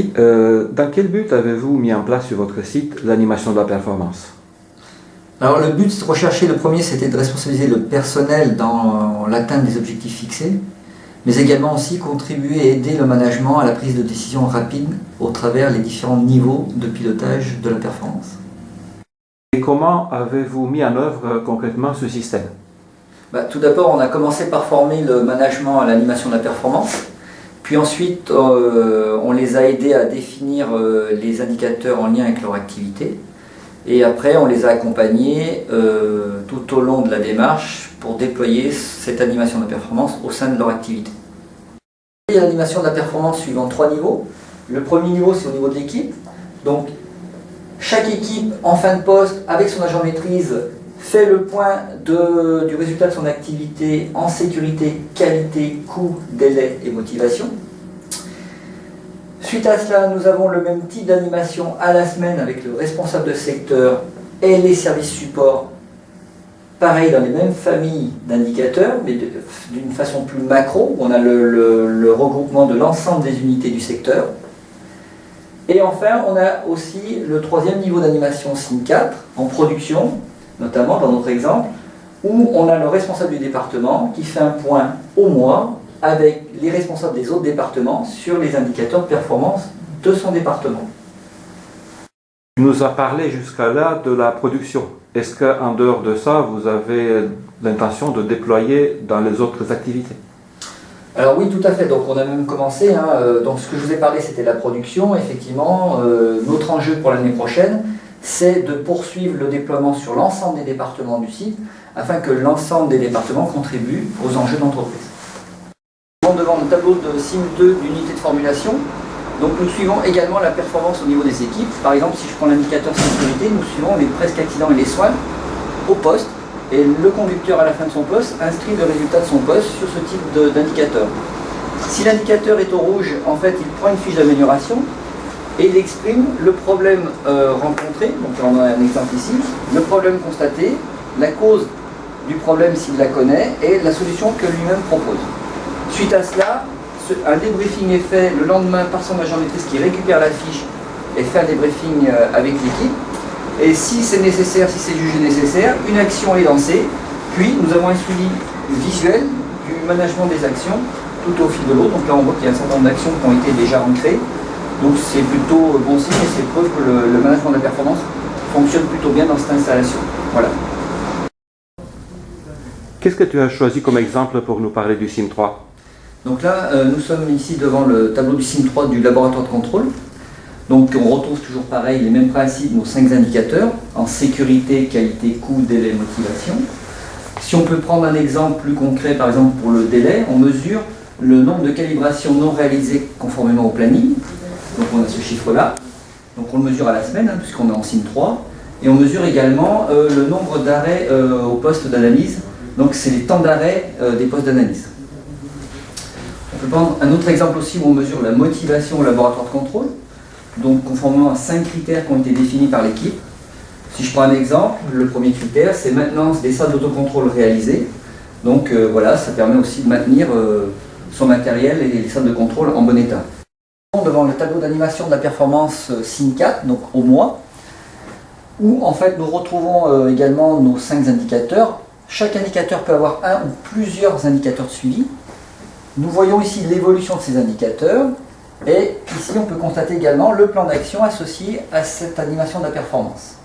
Dans quel but avez-vous mis en place sur votre site l'animation de la performance? Alors le but recherché, le premier, c'était de responsabiliser le personnel dans l'atteinte des objectifs fixés, mais également aussi contribuer et aider le management à la prise de décision rapide au travers les différents niveaux de pilotage de la performance. Et comment avez-vous mis en œuvre concrètement ce système? Tout d'abord, on a commencé par former le management à l'animation de la performance, puis ensuite on les a aidés à définir les indicateurs en lien avec leur activité. Et après, on les a accompagnés tout au long de la démarche pour déployer cette animation de la performance au sein de leur activité. Il y a l'animation de la performance suivant 3 niveaux. Le premier niveau, c'est au niveau de l'équipe. Donc, chaque équipe, en fin de poste, avec son agent de maîtrise, fait le point du résultat de son activité en sécurité, qualité, coût, délai et motivation. Suite à cela, nous avons le même type d'animation à la semaine avec le responsable de secteur et les services support. Pareil, dans les mêmes familles d'indicateurs, mais d'une façon plus macro, où on a le regroupement de l'ensemble des unités du secteur. Et enfin, on a aussi le troisième niveau d'animation SIM 4 en production, notamment dans notre exemple, où on a le responsable du département qui fait un point au mois avec les responsables des autres départements sur les indicateurs de performance de son département. Tu nous as parlé jusqu'à là de la production. Est-ce qu'en dehors de ça, vous avez l'intention de déployer dans les autres activités? Alors oui, tout à fait. Donc on a même commencé. Donc ce que je vous ai parlé, c'était la production. Effectivement, notre enjeu pour l'année prochaine, c'est de poursuivre le déploiement sur l'ensemble des départements du site, afin que l'ensemble des départements contribuent aux enjeux d'entreprise. Devant le tableau de SIM 2 d'unité de formulation, donc nous suivons également la performance au niveau des équipes. Par exemple, si je prends l'indicateur sécurité, nous suivons les presque accidents et les soins au poste, et le conducteur à la fin de son poste inscrit le résultat de son poste sur ce type d'indicateur. Si l'indicateur est au rouge, en fait, il prend une fiche d'amélioration et il exprime le problème rencontré, donc on a un exemple ici, le problème constaté, la cause du problème s'il la connaît et la solution que lui-même propose. Suite à cela, un débriefing est fait le lendemain par son agent de maîtrise qui récupère la fiche et fait un débriefing avec l'équipe. Et si c'est nécessaire, si c'est jugé nécessaire, une action est lancée. Puis nous avons un suivi visuel du management des actions tout au fil de l'eau. Donc là on voit qu'il y a un certain nombre d'actions qui ont été déjà ancrées. Donc c'est plutôt bon signe et c'est preuve que le management de la performance fonctionne plutôt bien dans cette installation. Voilà. Qu'est-ce que tu as choisi comme exemple pour nous parler du SIM 3? Donc là, nous sommes ici devant le tableau du SIM 3 du laboratoire de contrôle. Donc on retrouve toujours pareil les mêmes principes, nos 5 indicateurs, en sécurité, qualité, coût, délai, motivation. Si on peut prendre un exemple plus concret, par exemple pour le délai, on mesure le nombre de calibrations non réalisées conformément au planning. Donc on a ce chiffre-là. Donc on le mesure à la semaine, puisqu'on est en SIM 3. Et on mesure également le nombre d'arrêts au poste d'analyse. Donc c'est les temps d'arrêt des postes d'analyse. On peut prendre un autre exemple aussi où on mesure la motivation au laboratoire de contrôle, donc conformément à 5 critères qui ont été définis par l'équipe. Si je prends un exemple, le premier critère, c'est maintenance des salles d'autocontrôle réalisées. Donc voilà, ça permet aussi de maintenir son matériel et les salles de contrôle en bon état. Devant le tableau d'animation de la performance SIM 4, donc au mois, où en fait nous retrouvons également nos 5 indicateurs. Chaque indicateur peut avoir un ou plusieurs indicateurs de suivi. Nous voyons ici l'évolution de ces indicateurs et ici on peut constater également le plan d'action associé à cette animation de la performance.